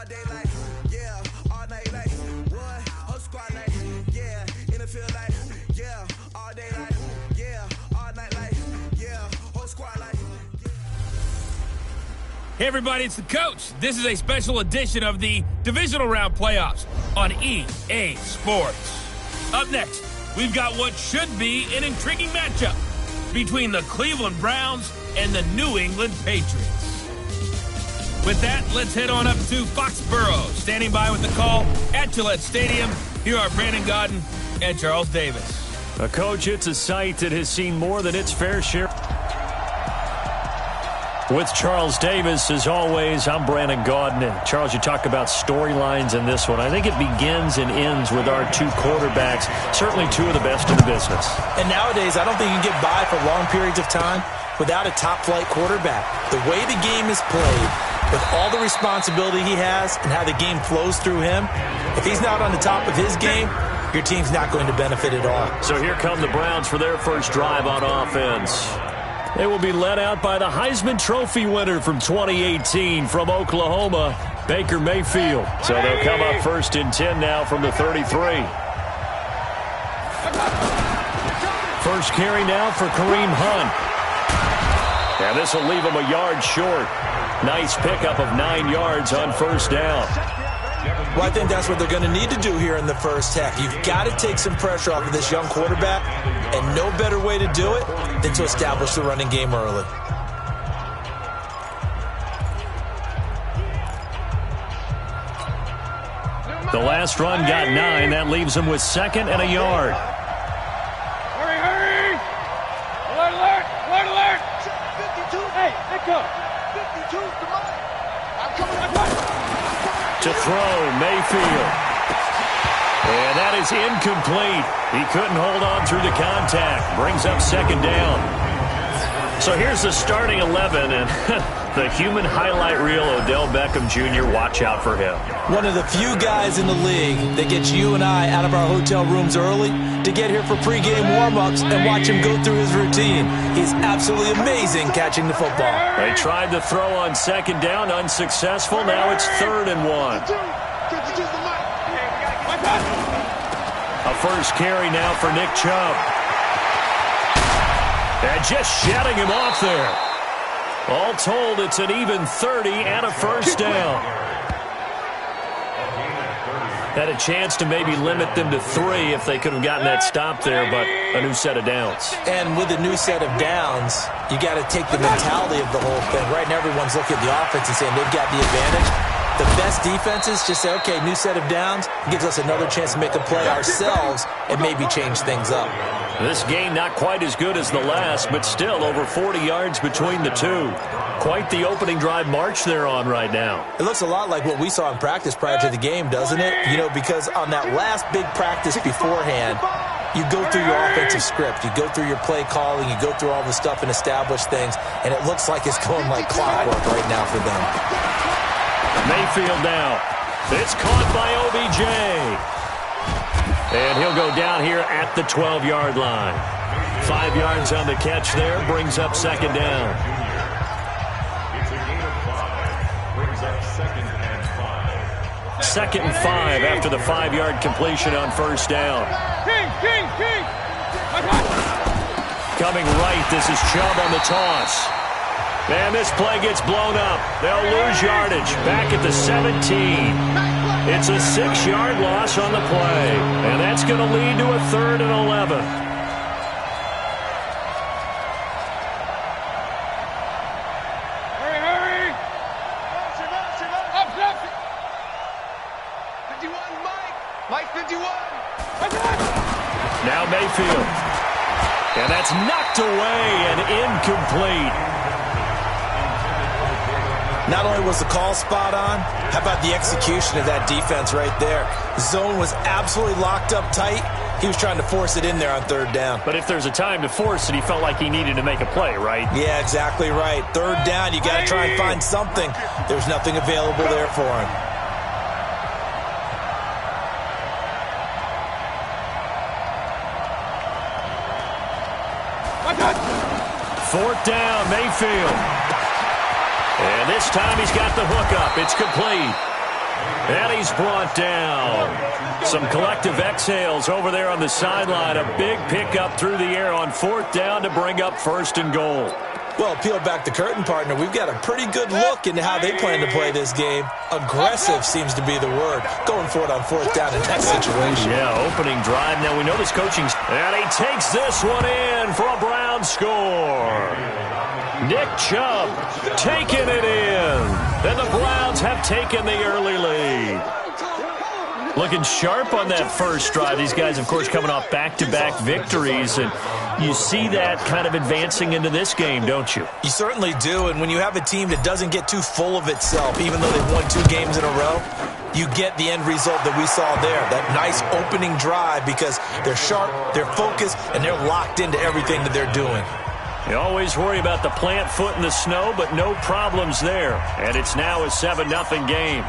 all day like, yeah, all night like, what? Whole squad like, yeah, in the field like, yeah, all day like, yeah, all night like, yeah, whole squad like. Hey everybody, it's the coach. This is a special edition of the Divisional Round Playoffs on EA Sports. Up next, we've got what should be an intriguing matchup between the Cleveland Browns and the New England Patriots. With that, let's head on up to Foxborough. Standing by with the call at Gillette Stadium, here are Brandon Gaudin and Charles Davis. Coach, it's a sight that has seen more than its fair share. With Charles Davis, as always, I'm Brandon Gaudin. And Charles, you talk about storylines in this one. I think it begins and ends with our two quarterbacks, certainly two of the best in the business. And nowadays, I don't think you can get by for long periods of time without a top-flight quarterback. The way the game is played, with all the responsibility he has and how the game flows through him, if he's not on the top of his game, your team's not going to benefit at all. So here come the Browns for their first drive on offense. They will be led out by the Heisman Trophy winner from 2018 from Oklahoma, Baker Mayfield. So they'll come up first and 10 now from the 33. First carry now for Kareem Hunt. And this will leave him a yard short. Nice pickup of 9 yards on first down. Well, I think that's what they're going to need to do here in the first half. You've got to take some pressure off of this young quarterback, and no better way to do it than to establish the running game early. The last run got 9. That leaves him with second and a yard. Hurry, hurry! Alert, alert! Alert, alert! 52! Hey, let go! 52, come on! I'm coming! To throw, Mayfield. And that is incomplete. He couldn't hold on through the contact. Brings up second down. So here's the starting 11, and the human highlight reel, Odell Beckham Jr., watch out for him. One of the few guys in the league that gets you and I out of our hotel rooms early to get here for pregame warm-ups and watch him go through his routine. He's absolutely amazing catching the football. They tried to throw on second down, unsuccessful. Now it's 3rd and 1. A first carry now for Nick Chubb. And just shutting him off there. All told, it's an even 30 and a first down. Had a chance to maybe limit them to 3 if they could have gotten that stop there, but a new set of downs. And with a new set of downs, you got to take the mentality of the whole thing. Right now, everyone's looking at the offense and saying they've got the advantage. The best defenses just say, okay, new set of downs, gives us another chance to make a play ourselves and maybe change things up. This game not quite as good as the last, but still over 40 yards between the two. Quite the opening drive march they're on right now. It looks a lot like what we saw in practice prior to the game, doesn't it? You know, because on that last big practice beforehand, you go through your offensive script. You go through your play calling. You go through all the stuff and establish things. And it looks like it's going like clockwork right now for them. Mayfield now. It's caught by OBJ. And he'll go down here at the 12-yard line. 5 yards on the catch there. Brings up second down. Second and 5 after the 5-yard completion on first down. Coming right, this is Chubb on the toss. And this play gets blown up. They'll lose yardage back at the 17. It's a 6-yard loss on the play. And that's going to lead to a 3rd and 11. Hurry, hurry! Up, up! 51, Mike! Mike 51! Now Mayfield. And that's knocked away and incomplete. Not only was the call spot on, how about the execution of that defense right there? Zone was absolutely locked up tight. He was trying to force it in there on 3rd down. But if there's a time to force it, he felt like he needed to make a play, right? Yeah, exactly right. 3rd down, you got to try and find something. There's nothing available there for him. Fourth down, Mayfield. And this time he's got the hook up. It's complete. he's brought down. Some collective exhales over there on the sideline. A big pickup through the air on 4th down to bring up 1st and goal. Well, peel back the curtain, partner. We've got a pretty good look into how they plan to play this game. Aggressive seems to be the word. Going for it on 4th down in that situation. Yeah, opening drive. Now we know this coaching's... And he takes this one in for a Brown score. Nick Chubb taking it in. And the Browns have taken the early lead. Looking sharp on that first drive. These guys, of course, coming off back-to-back victories. And you see that kind of advancing into this game, don't you? You certainly do. And when you have a team that doesn't get too full of itself, even though they've won 2 games in a row, you get the end result that we saw there. That nice opening drive because they're sharp, they're focused, and they're locked into everything that they're doing. You always worry about the plant foot in the snow, but no problems there. And it's now a 7-0 game.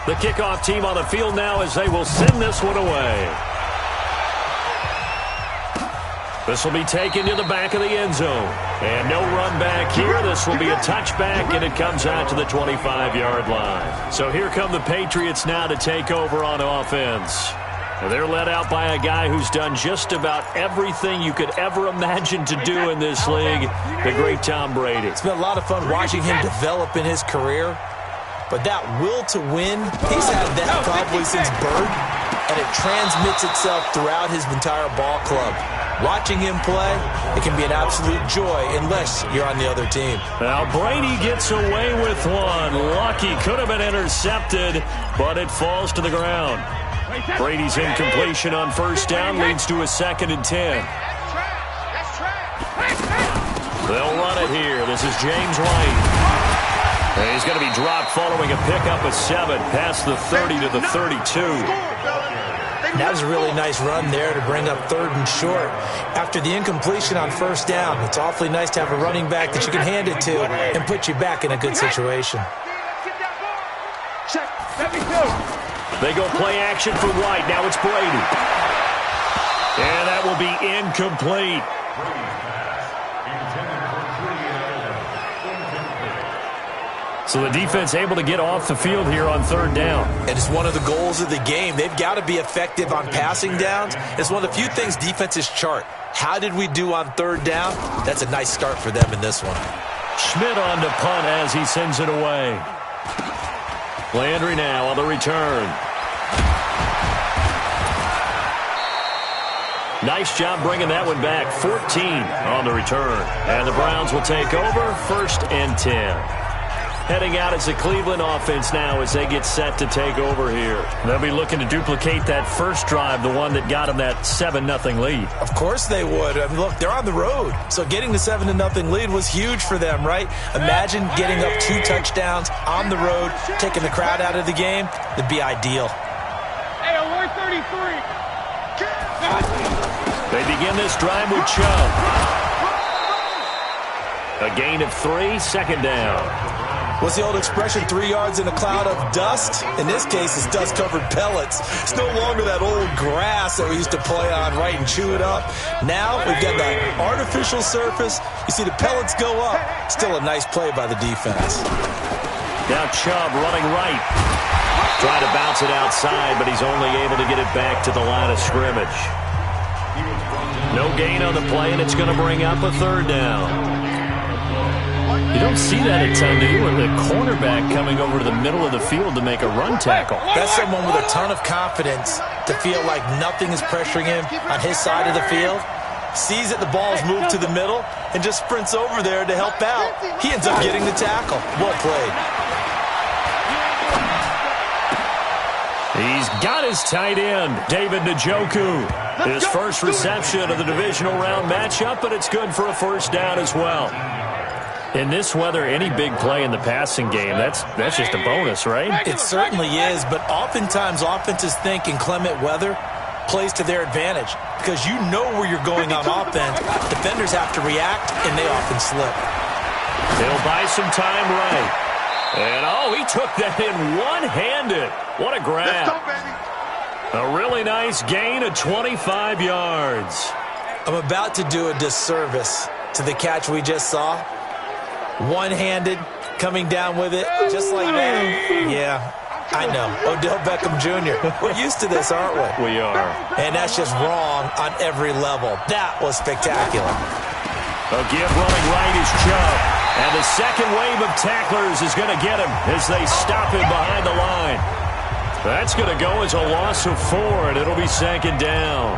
The kickoff team on the field now as they will send this one away. This will be taken to the back of the end zone. And no run back here. This will be a touchback, and it comes out to the 25-yard line. So here come the Patriots now to take over on offense. And they're led out by a guy who's done just about everything you could ever imagine to do in this league, the great Tom Brady. It's been a lot of fun watching him develop in his career. But that will to win, he's had that probably since birth, and it transmits itself throughout his entire ball club. Watching him play, it can be an absolute joy unless you're on the other team. Now Brady gets away with one. Lucky, could have been intercepted, but it falls to the ground. Brady's incompletion on 1st down leads to a 2nd and 10. They'll run it here. This is James White. And he's going to be dropped following a pickup of 7 past the 30 to the 32. That was a really nice run there to bring up 3rd and short. After the incompletion on 1st down, it's awfully nice to have a running back that you can hand it to and put you back in a good situation. They go play action for White. Now it's Brady. And that will be incomplete. So the defense able to get off the field here on 3rd down. And it's one of the goals of the game. They've got to be effective on passing downs. It's one of the few things defenses chart. How did we do on 3rd down? That's a nice start for them in this one. Schmidt on to punt as he sends it away. Landry now on the return. Nice job bringing that one back. 14 on the return. And the Browns will take over 1st and 10. Heading out as the Cleveland offense now as they get set to take over here. They'll be looking to duplicate that first drive, the one that got them that 7-0 lead. Of course they would. I mean, look, they're on the road. So getting the 7-0 lead was huge for them, right? Imagine getting up 2 touchdowns on the road, taking the crowd out of the game. That'd be ideal. Hey, 133. They begin this drive with Chubb. A gain of 3, 2nd down. What's the old expression, 3 yards in a cloud of dust? In this case, it's dust-covered pellets. It's no longer that old grass that we used to play on, right, and chew it up. Now we've got that artificial surface. You see the pellets go up. Still a nice play by the defense. Now Chubb running right. Trying to bounce it outside, but he's only able to get it back to the line of scrimmage. No gain on the play, and it's going to bring up a 3rd down. You don't see that a ton, do you? With a cornerback coming over to the middle of the field to make a run tackle. That's someone with a ton of confidence to feel like nothing is pressuring him on his side of the field. Sees that the ball's moved to the middle and just sprints over there to help out. He ends up getting the tackle. Well played. He's got his tight end, David Njoku. His first reception of the divisional round matchup, but it's good for a 1st down as well. In this weather, any big play in the passing game, that's just a bonus, right? It certainly is, but oftentimes offenses think in clement weather plays to their advantage because you know where you're going on offense. Defenders have to react, and they often slip. He'll buy some time right. And, he took that in one-handed. What a grab. Let's go, baby. A really nice gain of 25 yards. I'm about to do a disservice to the catch we just saw. One-handed, coming down with it, just like that. Yeah, I know. Odell Beckham Jr. We're used to this, aren't we? We are. And that's just wrong on every level. That was spectacular. A give running right is Chubb. And the second wave of tacklers is going to get him as they stop him behind the line. That's going to go as a loss of 4, and it'll be second down.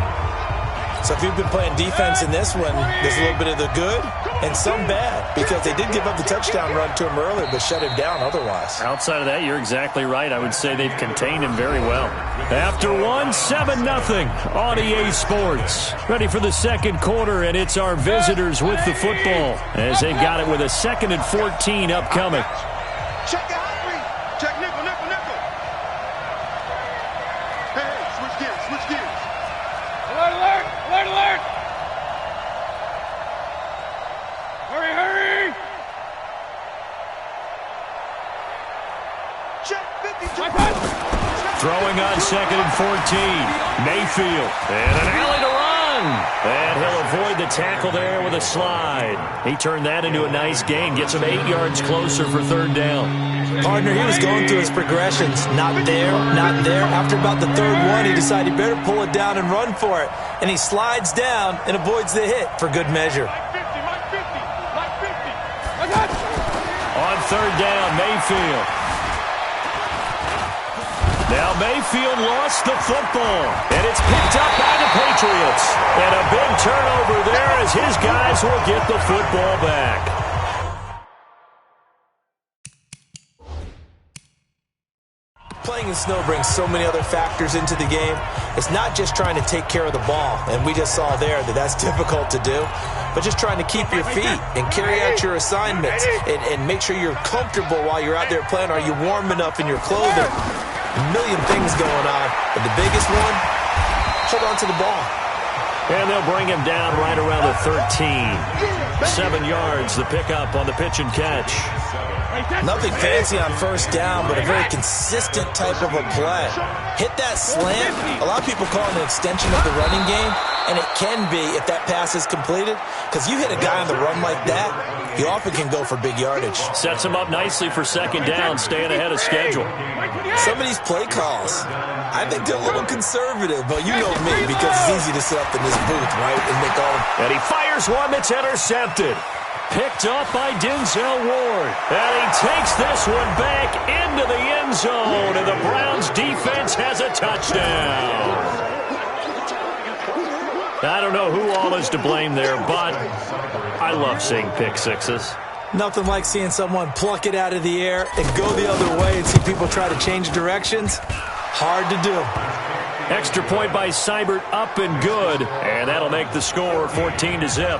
So if you've been playing defense in this one, there's a little bit of the good and some bad, because they did give up the touchdown run to him earlier but shut him down otherwise. Outside of that, you're exactly right. I would say they've contained him very well. After 7-0 on EA Sports. Ready for the second quarter, and it's our visitors with the football as they've got it with a 2nd and 14 upcoming. Check your hot read. Check nickel, nickel, nickel. Hey, switch gears, switch gears. Alert, alert, alert, alert. Hurry, hurry. Check 52. Throwing on 2nd and 14. Mayfield. And an alley to run. And he'll avoid the tackle there with a slide. He turned that into a nice gain. Gets him 8 yards closer for 3rd down. Partner, he was going through his progressions. Not there, not there. After about the 3rd one, he decided he better pull it down and run for it. And he slides down and avoids the hit for good measure. Like 50, like 50, like 50. On 3rd down, Mayfield. Now Mayfield lost the football, and it's picked up by the Patriots. And a big turnover there as his guys will get the football back. Playing in snow brings so many other factors into the game. It's not just trying to take care of the ball, and we just saw there that that's difficult to do, but just trying to keep your feet and carry out your assignments and make sure you're comfortable while you're out there playing. Are you warm enough in your clothing? A million things going on, but the biggest one, hold on to the ball. And they'll bring him down right around the 13. 7 yards, the pickup on the pitch and catch. Nothing fancy on 1st down, but a very consistent type of a play. Hit that slant. A lot of people call it an extension of the running game, and it can be if that pass is completed, because you hit a guy on the run like that, he often can go for big yardage. Sets him up nicely for 2nd down, staying ahead of schedule. Some of these play calls, I think they're a little conservative, but you know me, because it's easy to sit up in this booth, right, and make all. And he fires one that's intercepted. Picked up by Denzel Ward. And he takes this one back into the end zone, and the Browns defense has a touchdown. I don't know who all is to blame there, but I love seeing pick sixes. Nothing like seeing someone pluck it out of the air and go the other way and see people try to change directions. Hard to do. Extra point by Seibert, up and good, and that'll make the score 14-0.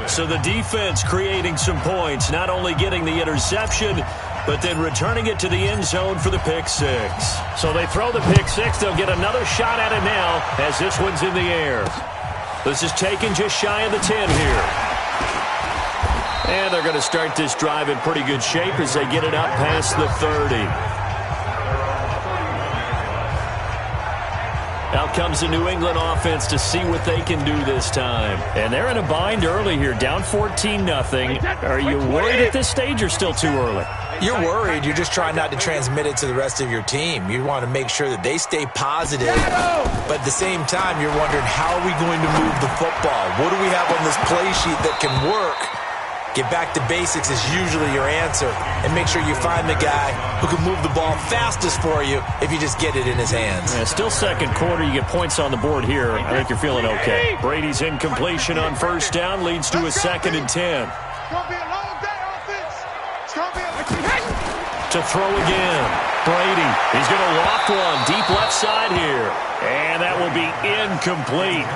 So the defense creating some points, not only getting the interception, but then returning it to the end zone for the pick six. So they throw the pick six. They'll get another shot at it now as this one's in the air. This is taken just shy of the 10 here. And they're going to start this drive in pretty good shape as they get it up past the 30. Out comes the New England offense to see what they can do this time. And they're in a bind early here, down 14-0. Are you worried at this stage or still too early? You're worried. You're just trying not to transmit it to the rest of your team. You want to make sure that they stay positive. But at the same time, you're wondering, how are we going to move the football? What do we have on this play sheet that can work? Get back to basics is usually your answer. And make sure you find the guy who can move the ball fastest for you if you just get it in his hands. Yeah, still second quarter. You get points on the board here. I think you're feeling okay. Brady's incompletion on 1st down leads to a 2nd and 10. It's going to be a long day, offense. It's going to be a... To throw again. Brady. He's going to loft one deep left side here. And that will be incomplete.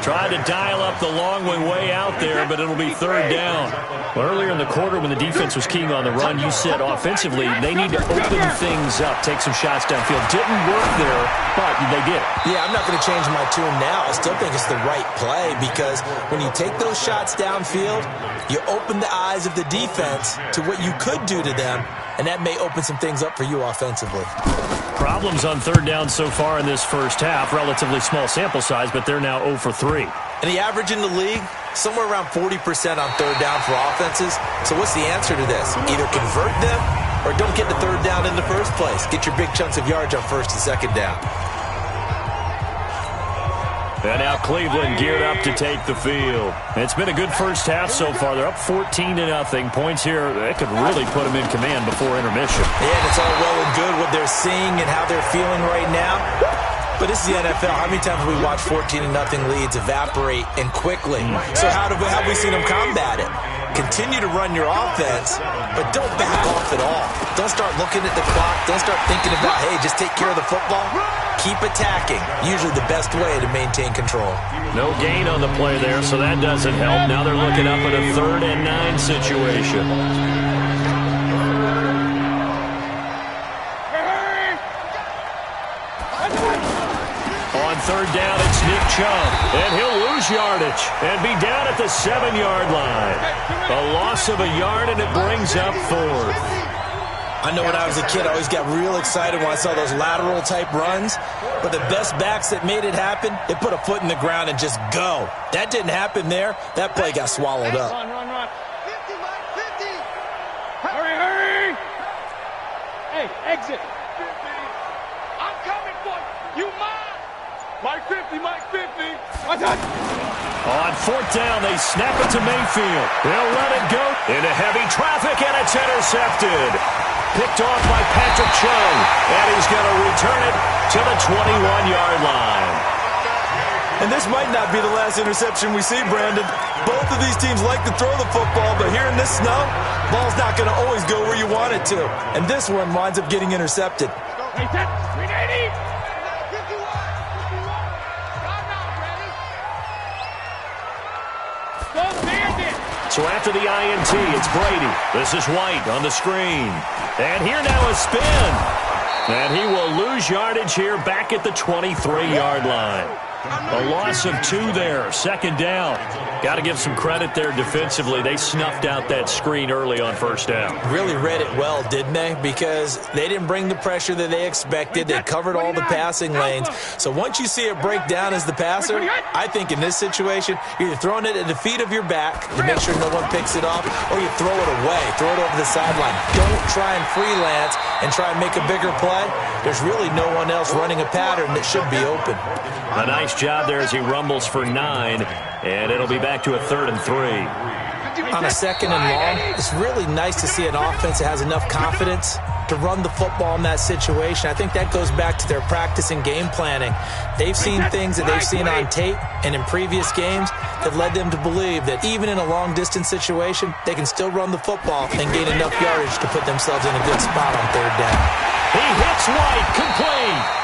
Tried to dial up the long way out there, but it'll be 3rd down. Well, earlier in the quarter when the defense was keying on the run, you said offensively they need to open things up, take some shots downfield. Didn't work there, but they did. Yeah, I'm not going to change my tune now. I still think it's the right play because when you take those shots downfield, you open the eyes of the defense to what you could do to them, and that may open some things up for you offensively. Problems on 3rd down so far in this first half. Relatively small sample size, but they're now 0 for 3. And the average in the league, somewhere around 40% on 3rd down for offenses. So what's the answer to this? Either convert them or don't get the third down in the first place. Get your big chunks of yards on first and second down. And now Cleveland geared up to take the field. It's been a good first half so far. They're up 14-0. Points here, that could really put them in command before intermission. Yeah, and it's all well and good what they're seeing and how they're feeling right now. But this is the NFL. How many times have we watched 14-0 leads evaporate and quickly? So how have we seen them combat it? Continue to run your offense, but don't back off at all. Don't start looking at the clock. Don't start thinking about, hey, just take care of the football. Keep attacking. Usually the best way to maintain control. No gain on the play there, so that doesn't help. Now they're looking up at a 3rd and 9 situation. On 3rd down, it's Nick Chubb, and he'll lose yardage and be down at the 7-yard line. A loss of a yard, and it brings up 4th. I know when I was a kid, I always got real excited when I saw those lateral-type runs. But the best backs that made it happen, they put a foot in the ground and just go. That didn't happen there. That play got swallowed up. Run. 50, Mike, 50. Hurry. Hey, exit. 50. I'm coming for you. You mine. Mike 50. What's that? On 4th down, they snap it to Mayfield. They'll let it go into heavy traffic, and it's intercepted. Picked off by Patrick Chung, and he's going to return it to the 21-yard line. And this might not be the last interception we see, Brandon. Both of these teams like to throw the football, but here in this snow, ball's not going to always go where you want it to. And this one winds up getting intercepted. Hey, that's 380. So after the INT, it's Brady. This is White on the screen. And here now a spin. And he will lose yardage here back at the 23-yard line. A loss of 2 there, 2nd down. Got to give some credit there defensively. They snuffed out that screen early on 1st down. Really read it well, didn't they? Because they didn't bring the pressure that they expected. They covered all the passing lanes. So once you see it break down as the passer, I think in this situation, you're either throwing it at the feet of your back to make sure no one picks it off, or you throw it away, throw it over the sideline. Don't try and freelance and try and make a bigger play. There's really no one else running a pattern that should be open. A nice job there as he rumbles for 9, and it'll be back to a 3rd and 3. On a 2nd and long, it's really nice to see an offense that has enough confidence to run the football in that situation. I think that goes back to their practice and game planning. They've seen things that they've seen on tape and in previous games that led them to believe that even in a long-distance situation, they can still run the football and gain enough yardage to put themselves in a good spot on 3rd down. He hits White, complete.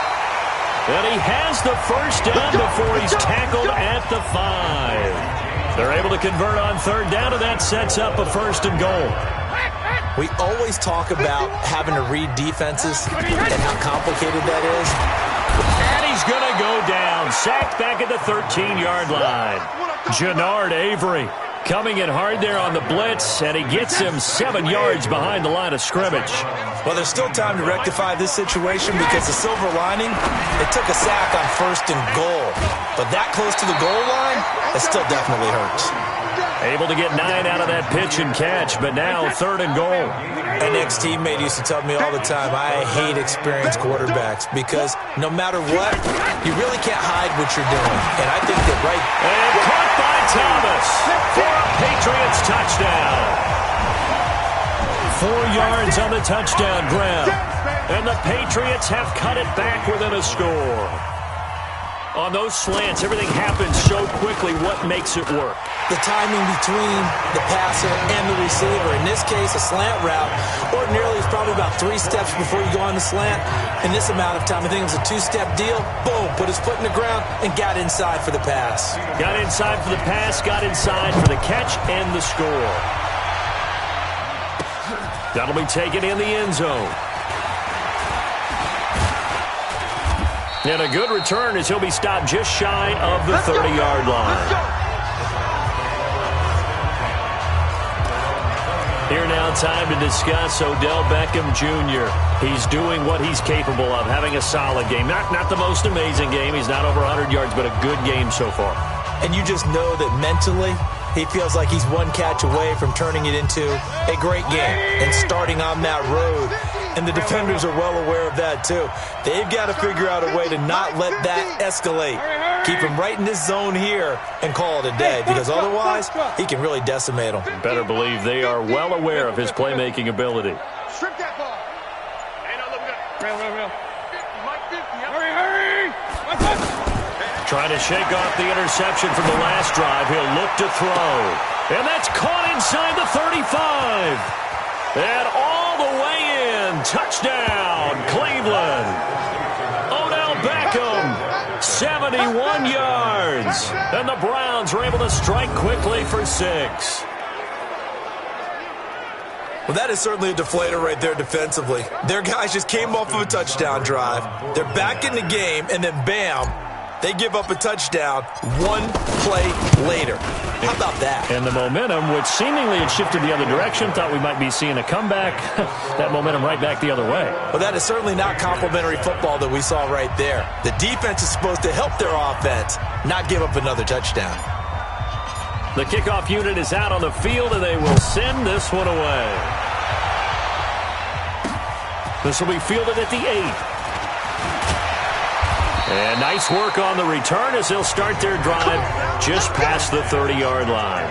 And he has the 1st down before he's tackled at the 5. They're able to convert on 3rd down, and that sets up a 1st and goal. We always talk about having to read defenses and how complicated that is. And he's going to go down, sacked back at the 13-yard line. Jannard Avery coming in hard there on the blitz, and he gets him 7 yards behind the line of scrimmage. Well, there's still time to rectify this situation because the silver lining, it took a sack on 1st and goal. But that close to the goal line, it still definitely hurts. Able to get 9 out of that pitch and catch, but now 3rd and goal. An ex-teammate used to tell me all the time, I hate experienced quarterbacks because no matter what, you really can't hide what you're doing. And I think that And caught by Thomas for a Patriots touchdown. 4 yards on the touchdown grab. And the Patriots have cut it back within a score. On those slants, everything happens so quickly. What makes it work? The timing between the passer and the receiver. In this case, a slant route ordinarily is probably about 3 steps before you go on the slant. In this amount of time, I think it was a 2-step deal. Boom, put his foot in the ground and got inside for the pass. Got inside for the pass, got inside for the catch and the score. That'll be taken in the end zone. And a good return as he'll be stopped just shy of the 30-yard line. Here now, time to discuss Odell Beckham Jr. He's doing what he's capable of, having a solid game. Not the most amazing game. He's not over 100 yards, but a good game so far. And you just know that mentally He feels like he's one catch away from turning it into a great game and starting on that road. And the defenders are well aware of that, too. They've got to figure out a way to not let that escalate. Keep him right in this zone here and call it a day, because otherwise he can really decimate them. Better believe they are well aware of his playmaking ability. Strip that ball. Hey, no, look at real. 50, Mike 50. Hurry. Trying to shake off the interception from the last drive. He'll look to throw. And that's caught inside the 35. And all the way in. Touchdown, Cleveland. Odell Beckham, 71 yards. And the Browns are able to strike quickly for 6. Well, that is certainly a deflator right there defensively. Their guys just came off of a touchdown drive. They're back in the game, and then bam, they give up a touchdown one play later. How about that? And the momentum, which seemingly had shifted the other direction, thought we might be seeing a comeback. That momentum right back the other way. Well, that is certainly not complimentary football that we saw right there. The defense is supposed to help their offense, not give up another touchdown. The kickoff unit is out on the field, and they will send this one away. This will be fielded at the 8. And nice work on the return as they'll start their drive just past the 30-yard line.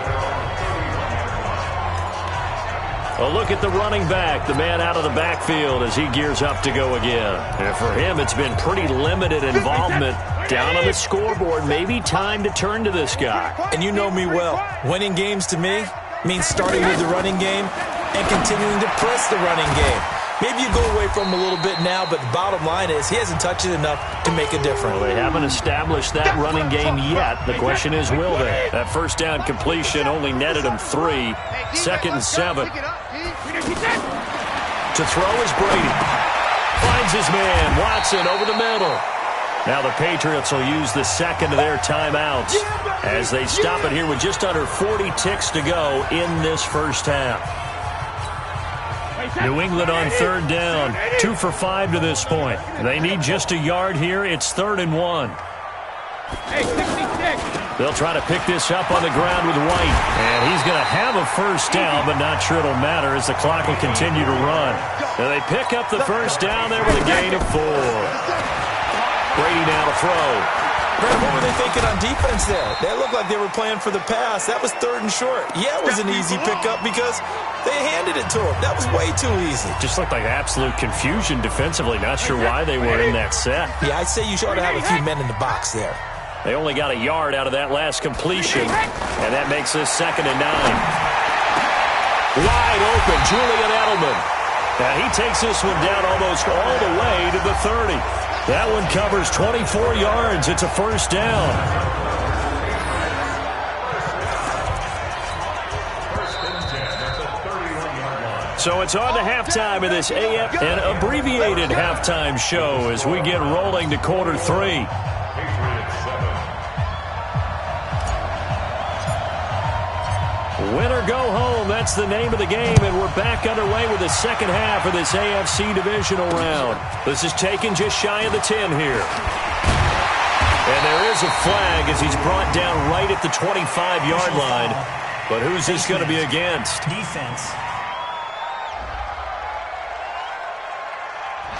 A look at the running back, the man out of the backfield as he gears up to go again. And for him, it's been pretty limited involvement down on the scoreboard. Maybe time to turn to this guy. And you know me well. Winning games to me means starting with the running game and continuing to press the running game. Maybe you go away from him a little bit now, but the bottom line is he hasn't touched it enough to make a difference. Well, they haven't established that running game yet. The question is, will they? That first down completion only netted him 3. 2nd and 7. To throw is Brady. Finds his man, Watson, over the middle. Now the Patriots will use the second of their timeouts as they stop it here with just under 40 ticks to go in this first half. New England on 3rd down, 2 for 5 to this point. They need just a yard here. It's 3rd and 1. They'll try to pick this up on the ground with White. And he's going to have a first down, but not sure it'll matter as the clock will continue to run. And they pick up the first down there with a gain of 4. Brady now to throw. What were they thinking on defense there? They looked like they were playing for the pass. That was 3rd and short. Yeah, it was an easy pickup because they handed it to him. That was way too easy. Just looked like absolute confusion defensively. Not sure why they were in that set. Yeah, I'd say you ought to have a few men in the box there. They only got a yard out of that last completion, and that makes this 2nd and 9. Wide open, Julian Edelman. Now he takes this one down almost all the way to the 30. That one covers 24 yards. It's a first down. So it's on to halftime of this AF, an abbreviated halftime show as we get rolling to quarter 3. Win or go home, that's the name of the game, and we're back underway with the second half of this AFC divisional round. This is taken just shy of the 10 here. And there is a flag as he's brought down right at the 25-yard line. But who's this going to be against? Defense.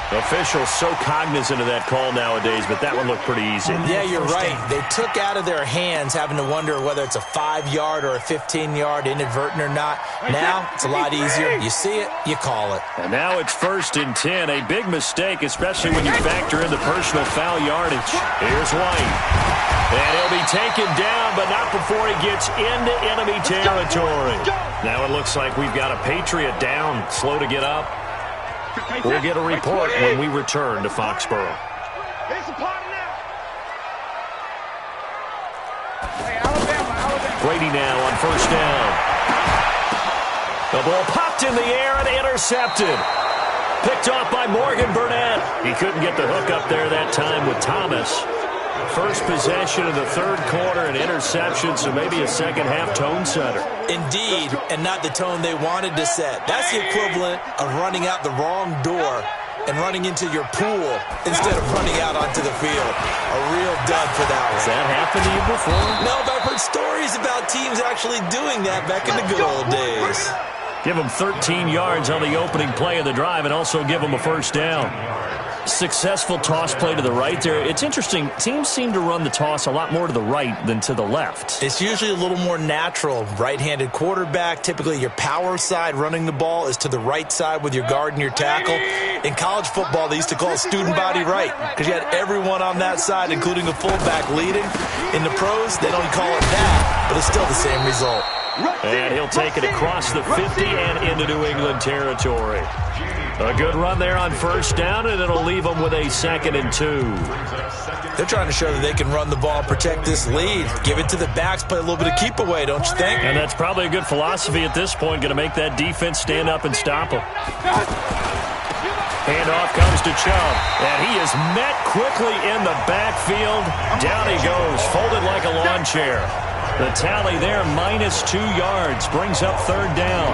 Officials so cognizant of that call nowadays, but that one looked pretty easy. Yeah, you're right. They took out of their hands having to wonder whether it's a 5-yard or a 15-yard, inadvertent or not. Now, it's a lot easier. You see it, you call it. And now it's 1st and 10. A big mistake, especially when you factor in the personal foul yardage. Here's White. And he'll be taken down, but not before he gets into enemy territory. Now it looks like we've got a Patriot down, slow to get up. We'll get a report when we return to Foxborough. Brady now on first down. The ball popped in the air and intercepted. Picked off by Morgan Burnett. He couldn't get the hook up there that time with Thomas. First possession of the 3rd quarter, an interception, so maybe a second-half tone setter. Indeed, and not the tone they wanted to set. That's the equivalent of running out the wrong door and running into your pool instead of running out onto the field. A real dud for that one. Has that happened to you before? No, but I've heard stories stories about teams actually doing that back in the good old days. Give them 13 yards on the opening play of the drive and also give them a first down. Successful toss play to the right there. It's interesting. Teams seem to run the toss a lot more to the right than to the left. It's usually a little more natural. Right-handed quarterback, typically your power side running the ball is to the right side with your guard and your tackle. In college football, they used to call it student body right because you had everyone on that side, including a fullback leading. In the pros, they don't call it that, but it's still the same result. And he'll take it across the 50 and into New England territory. A good run there on first down, and it'll leave them with a 2nd and 2. They're trying to show that they can run the ball and protect this lead. Give it to the backs, play a little bit of keep away, don't you think? And that's probably a good philosophy at this point, going to make that defense stand up and stop them. Handoff comes to Chubb, and he is met quickly in the backfield. Down he goes, folded like a lawn chair. The tally there, -2 yards, brings up 3rd down.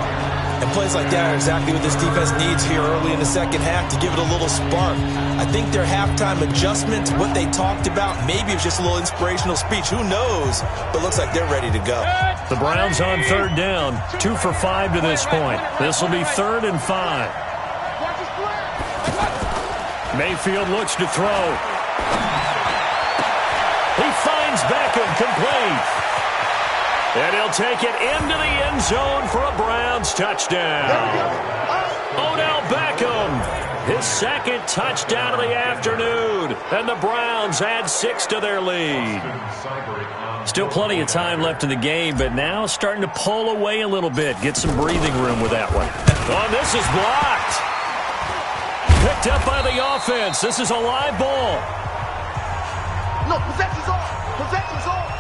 And plays like that are exactly what this defense needs here early in the second half to give it a little spark. I think their halftime adjustment, what they talked about, maybe it was just a little inspirational speech. Who knows? But looks like they're ready to go. The Browns on 3rd down, 2 for 5 to this point. This will be 3rd and 5. Mayfield looks to throw. He finds Beckham complete. And he'll take it into the end zone for a Browns touchdown. Odell Beckham, his 2nd touchdown of the afternoon. And the Browns add 6 to their lead. Still plenty of time left in the game, but now starting to pull away a little bit. Get some breathing room with that one. Oh, this is blocked. Picked up by the offense. This is a live ball. No, possession's off. Possession's off.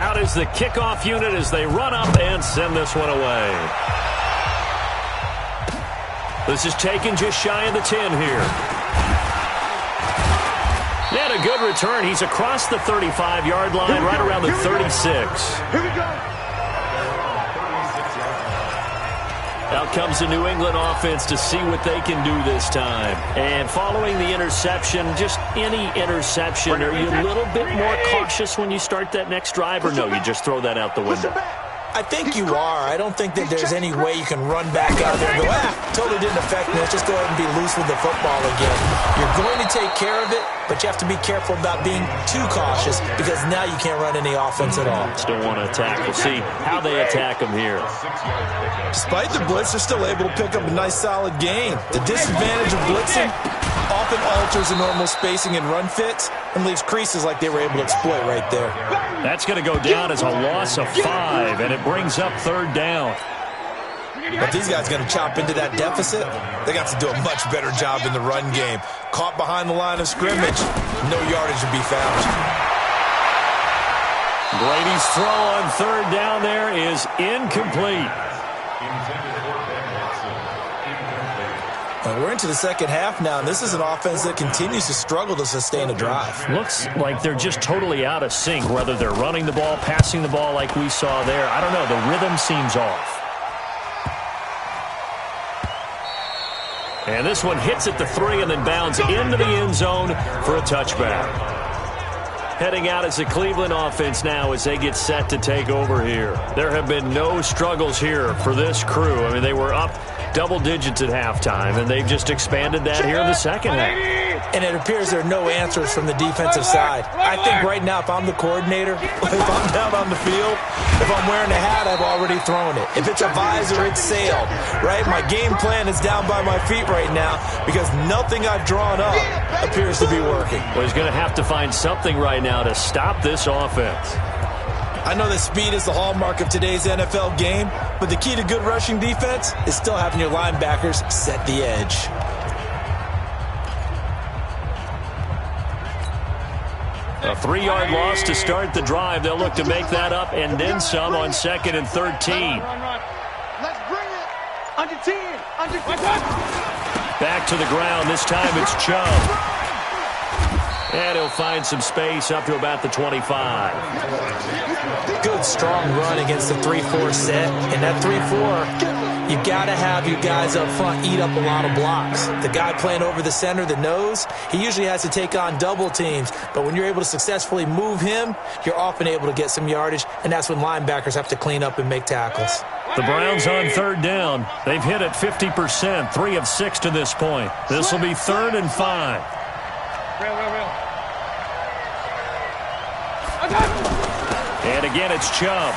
Out is the kickoff unit as they run up and send this one away. This is taken just shy of the 10 here. And a good return. He's across the 35-yard line, right around the 36. Here we go. Out comes the New England offense to see what they can do this time. And following the interception, just any interception, are you a little bit more cautious when you start that next drive, or no, you just throw that out the window? I think you are. I don't think that there's any way you can run back out there and go, totally didn't affect me. Let's just go ahead and be loose with the football again. You're going to take care of it, but you have to be careful about being too cautious because now you can't run any offense at all. Still want to attack. We'll see how they attack them here. Despite the blitz, they're still able to pick up a nice, solid gain. The disadvantage of blitzing often alters the normal spacing and run fits and leaves creases like they were able to exploit right there. That's going to go down as a loss of 5, and it brings up 3rd down. But these guys going to chop into that deficit, they got to do a much better job in the run game. Caught behind the line of scrimmage, no yardage to be found. Brady's throw on 3rd down there is incomplete. We're into the second half now, and this is an offense that continues to struggle to sustain a drive. Looks like they're just totally out of sync, whether they're running the ball, passing the ball like we saw there. I don't know. The rhythm seems off. And this one hits at the 3 and then bounds into the end zone for a touchback. Heading out as the Cleveland offense now as they get set to take over here. There have been no struggles here for this crew. I mean, they were up double digits at halftime, and they've just expanded that here in the second half. And it appears there are no answers from the defensive side. I think right now, if I'm the coordinator, if I'm down on the field, if I'm wearing a hat, I've already thrown it. If it's a visor, it's sailed, right? My game plan is down by my feet right now because nothing I've drawn up appears to be working. Well, he's going to have to find something right now to stop this offense. I know that speed is the hallmark of today's NFL game, but the key to good rushing defense is still having your linebackers set the edge. A 3-yard loss to start the drive. They'll look to make that up and then some on 2nd and 13. Let's bring it. Under 10. Under 10. Back to the ground. This time it's Chubb. And he'll find some space up to about the 25. Good, strong run against the 3-4 set. And that 3-4, You got to have your guys up front eat up a lot of blocks. The guy playing over the center, the nose, he usually has to take on double teams. But when you're able to successfully move him, you're often able to get some yardage, and that's when linebackers have to clean up and make tackles. The Browns on third down. They've hit it 50%, 3 of 6 to this point. This will be 3rd and 5. And again, it's Chubb.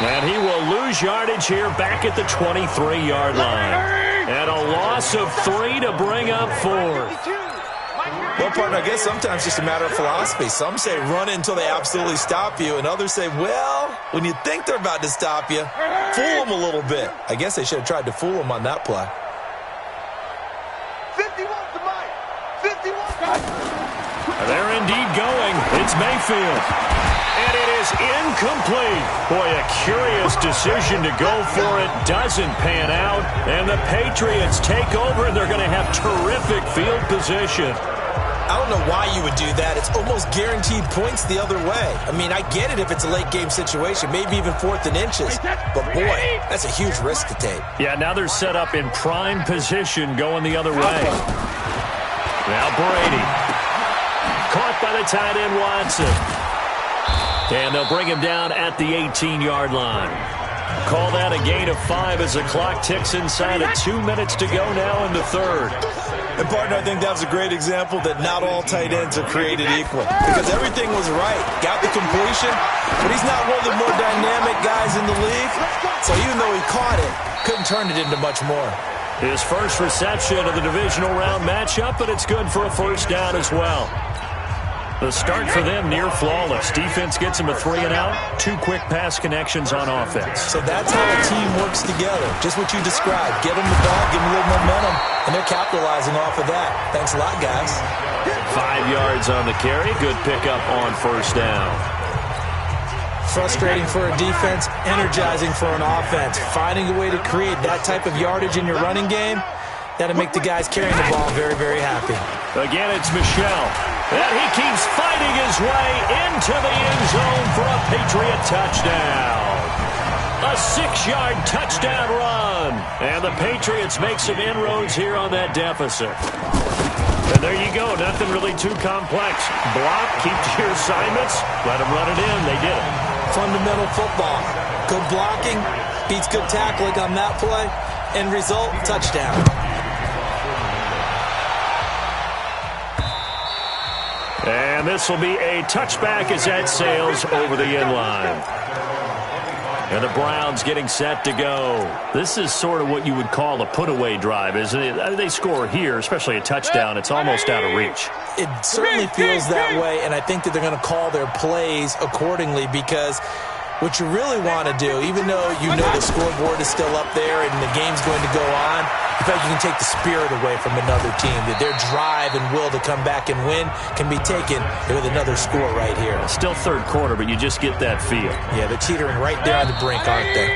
And he will lose yardage here back at the 23-yard line. And a loss of 3 to bring up 4th. Well, partner, I guess sometimes it's just a matter of philosophy. Some say run it until they absolutely stop you, and others say, well, when you think they're about to stop you, fool them a little bit. I guess they should have tried to fool them on that play. 51 to Mike. 51. They're indeed going. It's Mayfield. And it is incomplete. Boy, a curious decision to go for it. Doesn't pan out. And the Patriots take over, and they're going to have terrific field position. I don't know why you would do that. It's almost guaranteed points the other way. I mean, I get it if it's a late-game situation, maybe even 4th and inches. But, boy, that's a huge risk to take. Yeah, now they're set up in prime position going the other way. Now Brady. Caught by the tight end Watson. And they'll bring him down at the 18-yard line. Call that a gain of 5 as the clock ticks inside of 2 minutes to go now in the 3rd. And, partner, I think that was a great example that not all tight ends are created equal. Because everything was right. Got the completion, but he's not one of the more dynamic guys in the league. So even though he caught it, couldn't turn it into much more. His first reception of the divisional round matchup, but it's good for a first down as well. The start for them near flawless. Defense gets him a 3-and-out, 2 quick pass connections on offense. So that's how a team works together. Just what you described. Get them the ball, give them a little momentum, and they're capitalizing off of that. Thanks a lot, guys. 5 yards on the carry. Good pickup on first down. Frustrating for a defense, energizing for an offense. Finding a way to create that type of yardage in your running game, that'll make the guys carrying the ball very, very happy. Again, it's Michel. And he keeps fighting his way into the end zone for a Patriot touchdown. A 6-yard touchdown run. And the Patriots make some inroads here on that deficit. And there you go. Nothing really too complex. Block, keep to your assignments, let them run it in. They did it. Fundamental football. Good blocking beats good tackling on that play. End result, touchdown. And this will be a touchback as that sails over the end line. And the Browns getting set to go. This is sort of what you would call a put-away drive, isn't it? They score here, especially a touchdown. It's almost out of reach. It certainly feels that way, and I think that they're going to call their plays accordingly because what you really want to do, even though you know the scoreboard is still up there and the game's going to go on, in fact, you can take the spirit away from another team, that their drive and will to come back and win can be taken with another score right here. Still third quarter, but you just get that feel. Yeah, they're teetering right there on the brink, aren't they?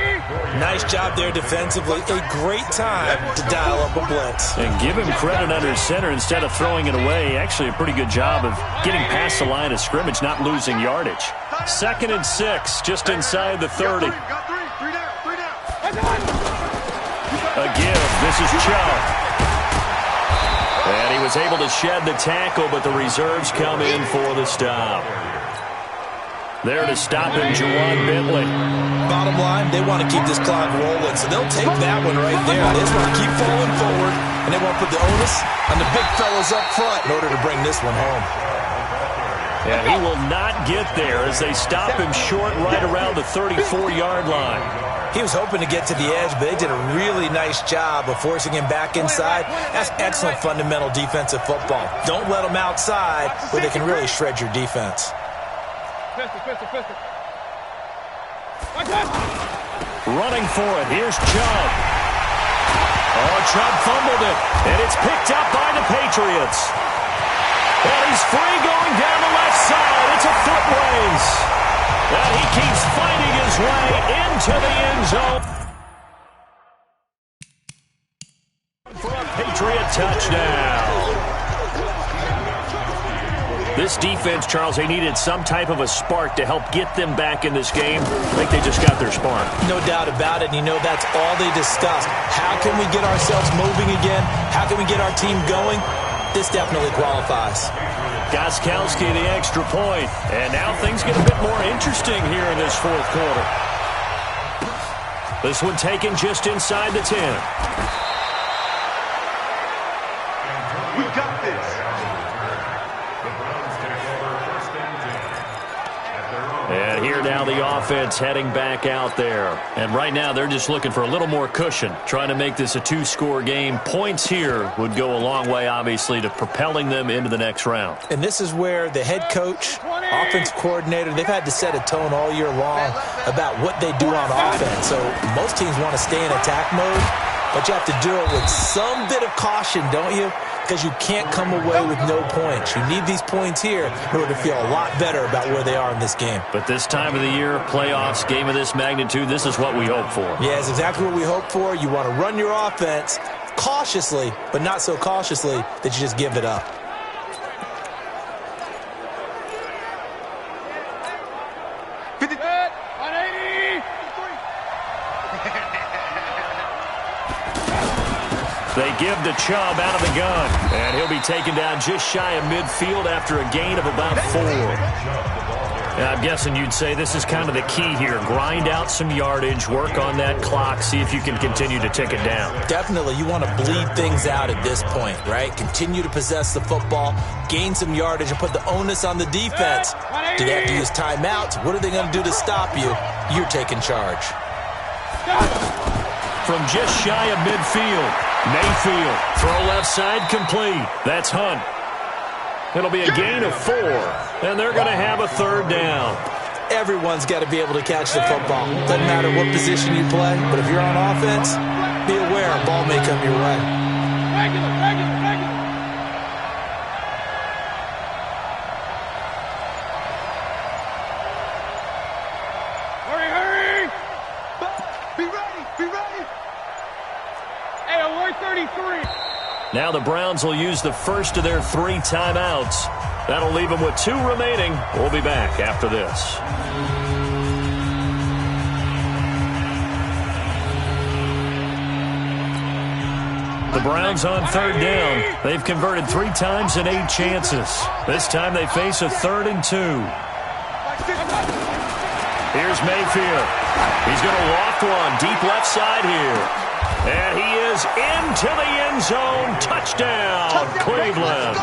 Nice job there defensively. A great time to dial up a blitz. And give him credit under center instead of throwing it away. Actually, a pretty good job of getting past the line of scrimmage, not losing yardage. 2nd and 6, just inside the 30. A give. This is Chubb. And he was able to shed the tackle, but the reserves come in for the stop. There to stop him, Juwan Bentley. Bottom line, they want to keep this clock rolling, so they'll take that one right there. They just want to keep falling forward, and they want to put the onus on the big fellas up front in order to bring this one home. And he will not get there as they stop him short right around the 34-yard line. He was hoping to get to the edge, but they did a really nice job of forcing him back inside. That's excellent fundamental defensive football. Don't let them outside where they can really shred your defense. Running for it. Here's Chubb. Oh, Chubb fumbled it, and it's picked up by the Patriots. And he's free going down the left side. It's a foot race. And he keeps fighting his way into the end zone for a Patriot touchdown. This defense, Charles, they needed some type of a spark to help get them back in this game. I think they just got their spark. No doubt about it. And you know that's all they discussed. How can we get ourselves moving again? How can we get our team going? This definitely qualifies. Gostkowski the extra point. And now things get a bit more interesting here in this fourth quarter. This one taken just inside the 10. We got this. And here now the offense heading back out there. And right now they're just looking for a little more cushion, trying to make this a two-score game. Points here would go a long way, obviously, to propelling them into the next round. And this is where the head coach, offense coordinator, they've had to set a tone all year long about what they do on offense. So most teams want to stay in attack mode, but you have to do it with some bit of caution, don't you? Because you can't come away with no points. You need these points here in order to feel a lot better about where they are in this game. But this time of the year, playoffs, game of this magnitude, this is what we hope for. Yeah, it's exactly what we hope for. You want to run your offense cautiously, but not so cautiously that you just give it up. They give to Chubb out of the gun, and he'll be taken down just shy of midfield after a gain of about 4. And I'm guessing you'd say this is kind of the key here. Grind out some yardage, work on that clock, see if you can continue to tick it down. Definitely, you want to bleed things out at this point, right? Continue to possess the football, gain some yardage, and put the onus on the defense. Do they have to use timeouts? What are they going to do to stop you? You're taking charge. From just shy of midfield, Mayfield, throw left side complete. That's Hunt. It'll be a gain of 4, and they're going to have a third down. Everyone's got to be able to catch the football. Doesn't matter what position you play, but if you're on offense, be aware a ball may come your way. Regular. Hurry. Be ready. Hey, alert 33. Now the Browns will use the first of their 3 timeouts. That'll leave them with 2 remaining. We'll be back after this. The Browns on third down. They've converted 3 times in 8 chances. This time they face a 3rd and 2. Here's Mayfield. He's going to loft one deep left side here. And he is into the end zone. Touchdown, Cleveland.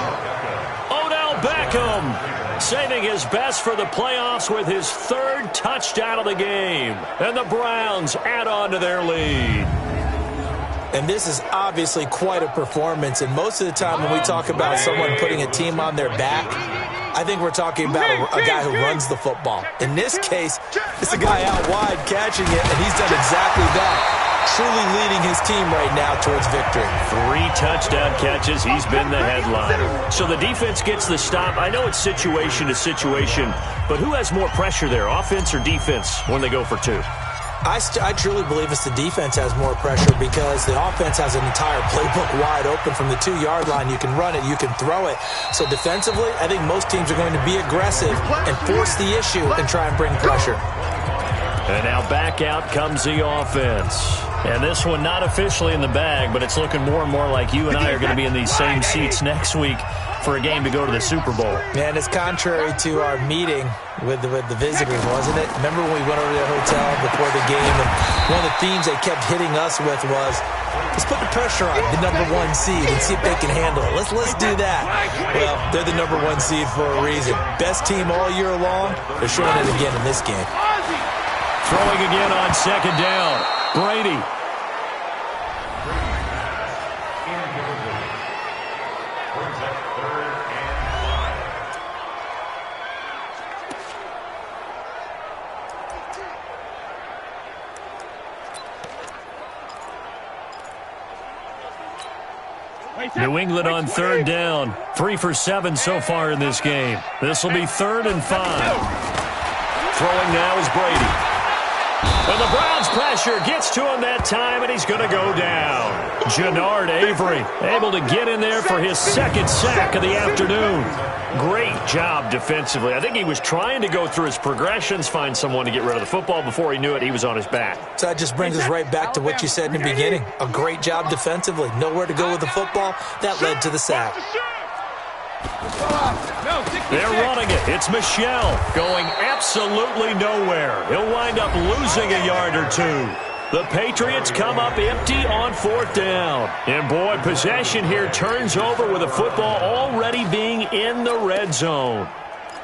Odell Beckham saving his best for the playoffs with his 3rd touchdown of the game. And the Browns add on to their lead. And this is obviously quite a performance. And most of the time when we talk about someone putting a team on their back, I think we're talking about a guy who runs the football. In this case, it's a guy out wide catching it, and he's done exactly that. Truly leading his team right now towards victory. 3 touchdown catches. He's been the headliner. So the defense gets the stop. I know it's situation to situation, but who has more pressure there, offense or defense, when they go for 2? I truly believe it's the defense has more pressure because the offense has an entire playbook wide open from the 2-yard line. You can run it, you can throw it. So defensively, I think most teams are going to be aggressive and force the issue and try and bring pressure. And now back out comes the offense. And this one not officially in the bag, but it's looking more and more like you and I are going to be in these same seats next week for a game to go to the Super Bowl. Man, it's contrary to our meeting with the visitors, wasn't it? Remember when we went over to the hotel before the game, and one of the themes they kept hitting us with was, let's put the pressure on the number 1 seed and see if they can handle it. Let's do that. Well, they're the number 1 seed for a reason. Best team all year long. They're showing it again in this game. Throwing again on 2nd down. Brady. New England on 3rd down. 3 for 7 so far in this game. This will be 3rd and 5. Throwing now is Brady. And the Browns pressure gets to him that time, and he's going to go down. Jannard Avery able to get in there for his second sack of the afternoon. Great job defensively. I think he was trying to go through his progressions, find someone to get rid of the football. Before he knew it, he was on his back. So that just brings us right back to what you said in the beginning. A great job defensively. Nowhere to go with the football. That led to the sack. They're running it. It's Michel going absolutely nowhere. He'll wind up losing a yard or two. The Patriots come up empty on fourth down. And, boy, possession here turns over with the football already being in the red zone.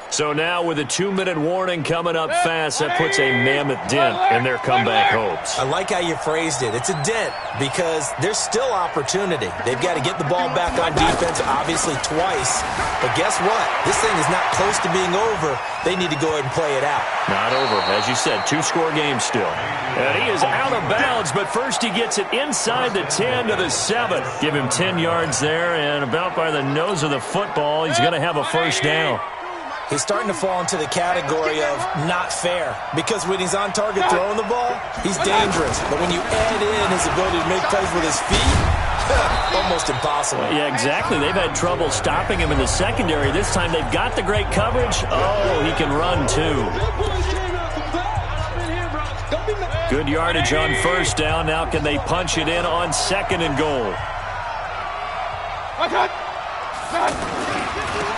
So now with a 2-minute warning coming up fast, that puts a mammoth dent in their comeback hopes. I like how you phrased it. It's a dent because there's still opportunity. They've got to get the ball back on defense, obviously twice. But guess what? This thing is not close to being over. They need to go ahead and play it out. Not over. As you said, 2-score game still. And he is out of bounds, but first he gets it inside the 10 to the 7. Give him 10 yards there, and about by the nose of the football, he's going to have a first down. He's starting to fall into the category of not fair because when he's on target throwing the ball, he's dangerous. But when you add in his ability to make plays with his feet, almost impossible. Yeah, exactly. They've had trouble stopping him in the secondary. This time they've got the great coverage. Oh, he can run too. Good yardage on first down. Now can they punch it in on second and goal?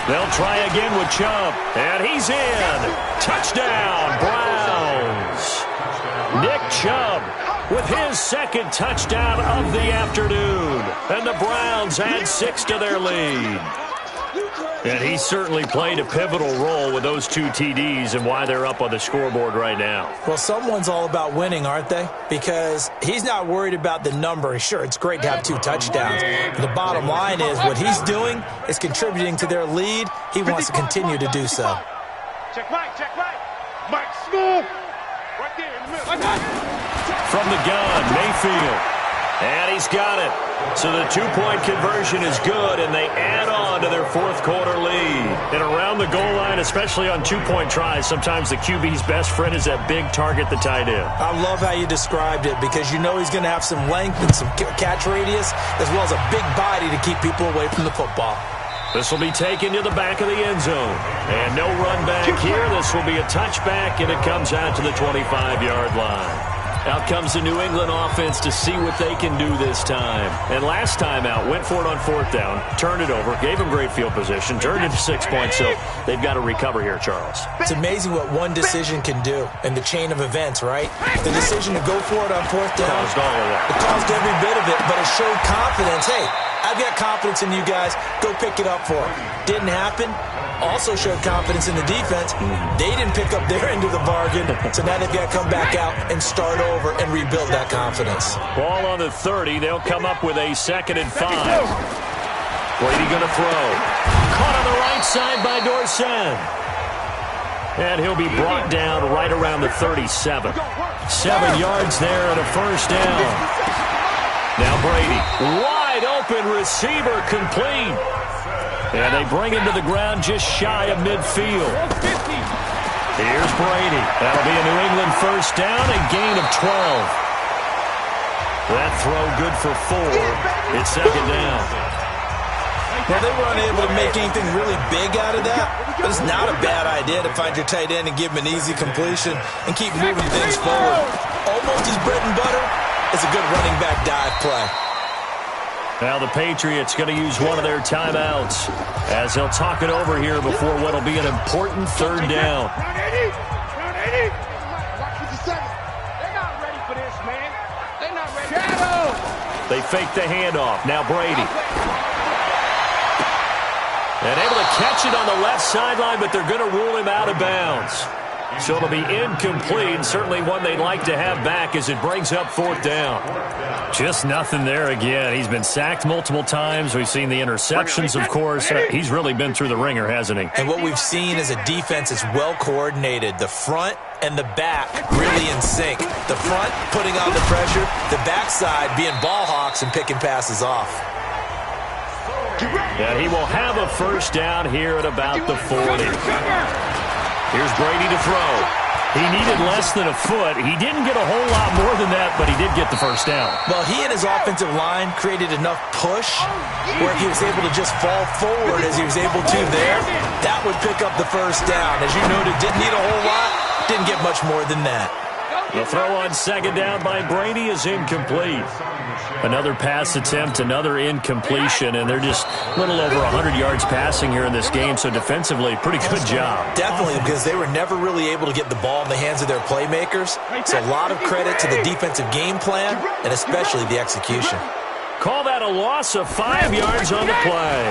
They'll try again with Chubb, and he's in. Touchdown, Browns. Nick Chubb with his second touchdown of the afternoon. And the Browns add 6 to their lead. And he certainly played a pivotal role with those 2 TDs and why they're up on the scoreboard right now. Well, someone's all about winning, aren't they? Because he's not worried about the number. Sure, it's great to have 2 touchdowns. But the bottom line is what he's doing is contributing to their lead. He wants to continue to do so. Check right. Mike Smooth. Right there in the middle. From the gun, Mayfield. And he's got it. So the 2-point conversion is good, and they add on to their fourth-quarter lead. And around the goal line, especially on 2-point tries, sometimes the QB's best friend is that big target, the tight end. I love how you described it because you know he's going to have some length and some catch radius as well as a big body to keep people away from the football. This will be taken to the back of the end zone. And no run back here. This will be a touchback, and it comes out to the 25-yard line. Out comes the New England offense to see what they can do this time. And last time out, went for it on fourth down, turned it over, gave them great field position, turned it to 6 points, so they've got to recover here, Charles. It's amazing what one decision can do in the chain of events, right? The decision to go for it on fourth down. Caused all of that. It caused every bit of it, but it showed confidence. Hey, I've got confidence in you guys. Go pick it up for it. Didn't happen. Also showed confidence in the defense. They didn't pick up their end of the bargain, so now they've got to come back out and start over and rebuild that confidence. Ball on the 30. They'll come up with a 2nd and 5. Brady going to throw. Caught on the right side by Dorsett. And he'll be brought down right around the 37. 7 yards there and a first down. Now Brady, wide open receiver complete. And they bring him to the ground just shy of midfield. Here's Brady. That'll be a New England first down, a gain of 12. That throw good for 4. It's 2nd down. Well, they were unable to make anything really big out of that, but it's not a bad idea to find your tight end and give him an easy completion and keep moving things forward. Almost his bread and butter is a good running back dive play. Now the Patriots going to use one of their timeouts as they'll talk it over here before what will be an important 3rd down. They're not ready for this, man. They're not ready. Shadow. They fake the handoff. Now Brady. And able to catch it on the left sideline, but they're going to rule him out of bounds. So it'll be incomplete, certainly one they'd like to have back as it brings up 4th down. Just nothing there again. He's been sacked multiple times. We've seen the interceptions, of course. He's really been through the ringer, hasn't he? And what we've seen is a defense that's well coordinated. The front and the back really in sync. The front putting on the pressure, the backside being ball hawks and picking passes off. And he will have a first down here at about the 40. Here's Brady to throw. He needed less than a foot. He didn't get a whole lot more than that, but he did get the first down. Well, he and his offensive line created enough push where if he was able to just fall forward as he was able to there, that would pick up the first down. As you noted, didn't need a whole lot, didn't get much more than that. The throw on second down by Brady is incomplete. Another pass attempt, another incompletion, and they're just a little over 100 yards passing here in this game, so defensively, pretty good job. Definitely, because they were never really able to get the ball in the hands of their playmakers. So a lot of credit to the defensive game plan, and especially the execution. Call that a loss of 5 yards on the play.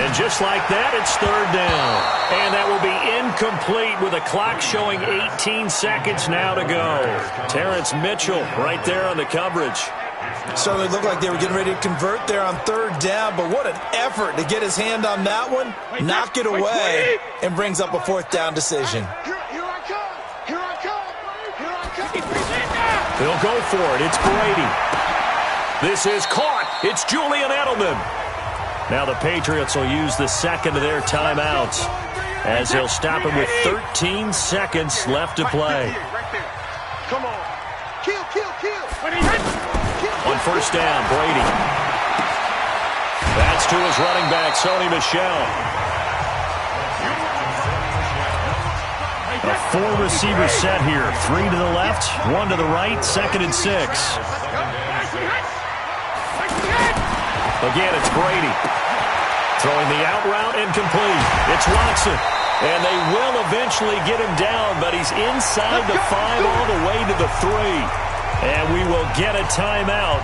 And just like that, it's third down. And that will be incomplete with a clock showing 18 seconds now to go. Terrence Mitchell right there on the coverage. Certainly looked like they were getting ready to convert there on third down, but what an effort to get his hand on that one, knock it away, and brings up a fourth down decision. Here I come. Here I come. Here I come. They'll go for it. It's Brady. This is caught. It's Julian Edelman. Now the Patriots will use the second of their timeouts as they'll stop him with 13 seconds left to play. Come on. Kill. On first down, Brady. That's to his running back, Sony Michel. A four-receiver set here. 3 to the left, 1 to the right, 2nd and 6. Again, it's Brady. Throwing the out route incomplete. It's Watson. And they will eventually get him down, but he's inside the 5 all the way to the 3. And we will get a timeout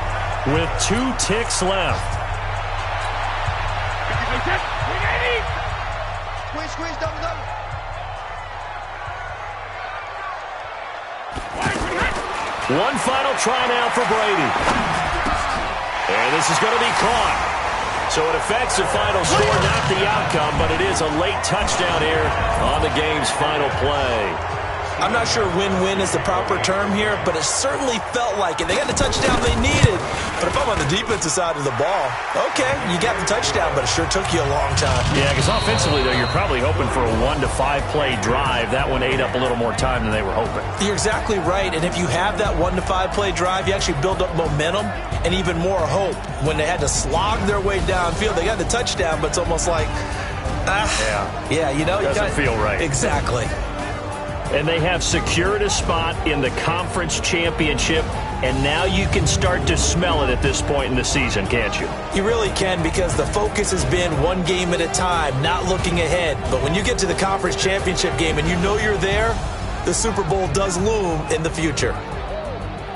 with 2 ticks left. Squeeze, double. One final try now for Brady. And this is going to be caught. So it affects the final score, not the outcome, but it is a late touchdown here on the game's final play. I'm not sure win-win is the proper term here, but it certainly felt like it. They got the touchdown they needed. But if I'm on the defensive side of the ball, okay, you got the touchdown, but it sure took you a long time. Yeah, because offensively, though, you're probably hoping for a 1 to 5 play drive. That one ate up a little more time than they were hoping. You're exactly right, and if you have that 1 to 5 play drive, you actually build up momentum and even more hope. When they had to slog their way downfield, they got the touchdown, but it's almost like, yeah, you know. Doesn't feel right. Exactly. And they have secured a spot in the conference championship, and now you can start to smell it at this point in the season, can't you? You really can, because the focus has been one game at a time, not looking ahead. But when you get to the conference championship game and you know you're there, the Super Bowl does loom in the future.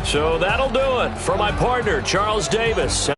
So that'll do it for my partner, Charles Davis.